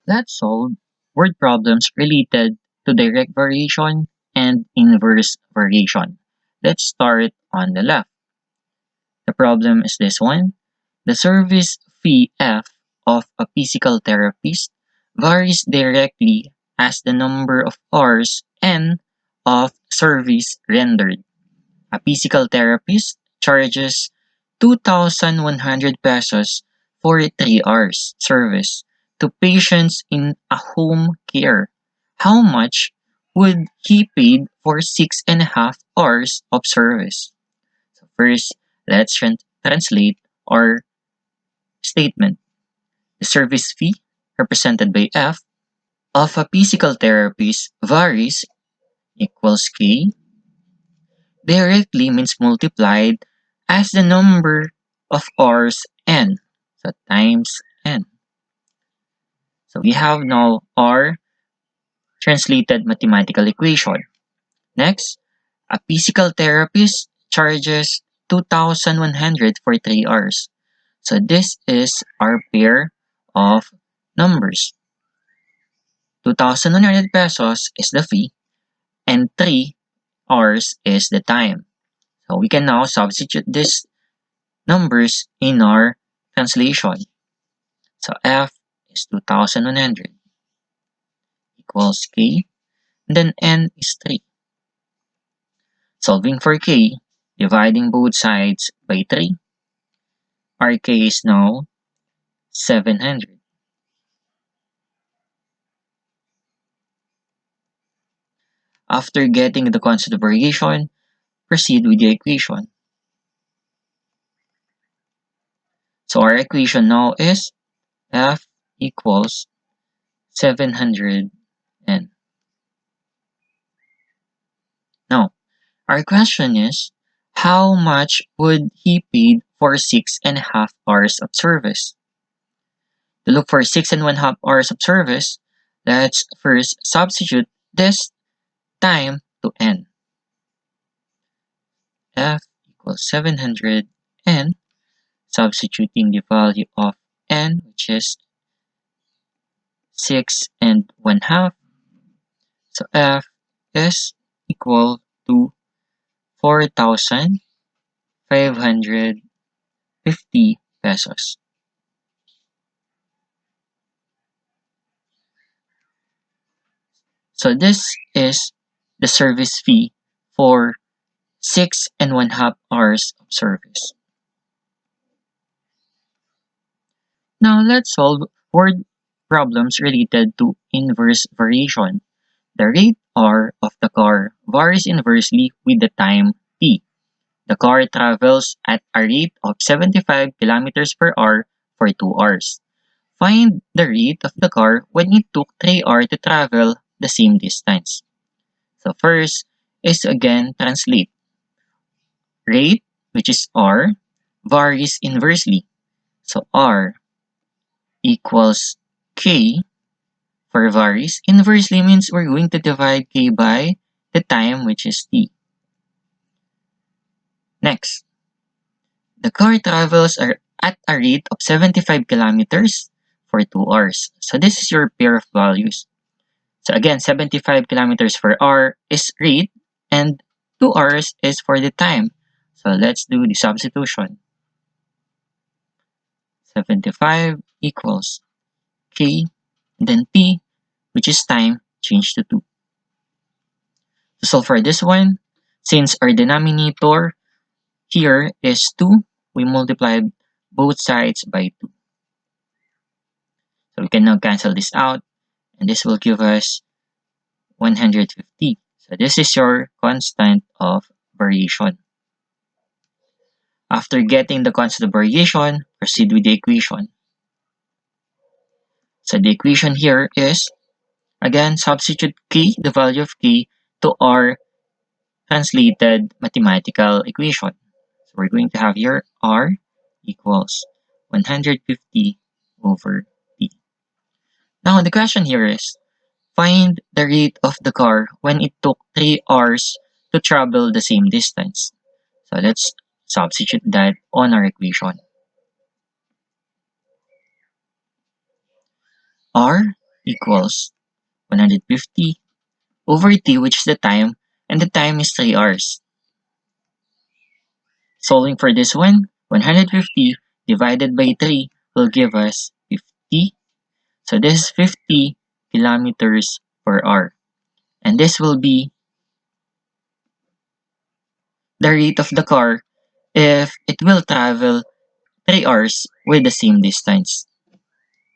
Let's solve word problems related to direct variation and inverse variation. Let's start on the left. The problem is this one. The service fee F of a physical therapist varies directly as the number of hours N of service rendered. A physical therapist charges 2,100 pesos for 3 hours service to patients in a home care. How much would he paid for 6.5 hours of service? So first, let's translate our statement. The service fee, represented by F, of a physical therapist varies equals K. Directly means multiplied as the number of hours N. So times N. So we have now our translated mathematical equation. Next, a physical therapist charges 2,100 for 3 hours. So this is our pair of numbers. 2,100 pesos is the fee and 3 hours is the time. So we can now substitute these numbers in our translation. So F is 2,100 equals K, and then N is 3. Solving for K, dividing both sides by 3, our K is now 700. After getting the constant of variation, proceed with the equation. So our equation now is F equals 700 N. Now, our question is, how much would he paid for 6.5 hours of service? To look for 6.5 hours of service, let's first substitute this time to N. F equals 700 N, substituting the value of N, which is 6.5. So F is equal to 4,550 pesos. So this is the service fee for 6.5 hours of service. Now let's solve word problems related to inverse variation. The rate R of the car varies inversely with the time t. The car travels at a rate of 75 kilometers per hour for 2 hours. Find the rate of the car when it took 3 hours to travel the same distance. So first is again translate. Rate, which is R, varies inversely. So R equals K for varies. Inversely means we're going to divide K by the time, which is T. Next, the car travels at a rate of 75 kilometers for 2 hours. So this is your pair of values. So again, 75 kilometers per hour is rate and 2 hours is for the time. So let's do the substitution. 75 equals K, then T, which is time, change to 2. So for this one, since our denominator here is 2, we multiply both sides by 2. So we can now cancel this out, and this will give us 150. So this is your constant of variation. After getting the constant of variation, proceed with the equation. So the equation here is, again, substitute K, the value of K, to our translated mathematical equation. So we're going to have here R equals 150 over T. Now the question here is, find the rate of the car when it took 3 hours to travel the same distance. So let's substitute that on our equation. R equals 150 over t, which is the time, and the time is 3 hours. Solving for this one, 150 divided by 3 will give us 50. So this is 50 kilometers per hour. And this will be the rate of the car if it will travel 3 hours with the same distance.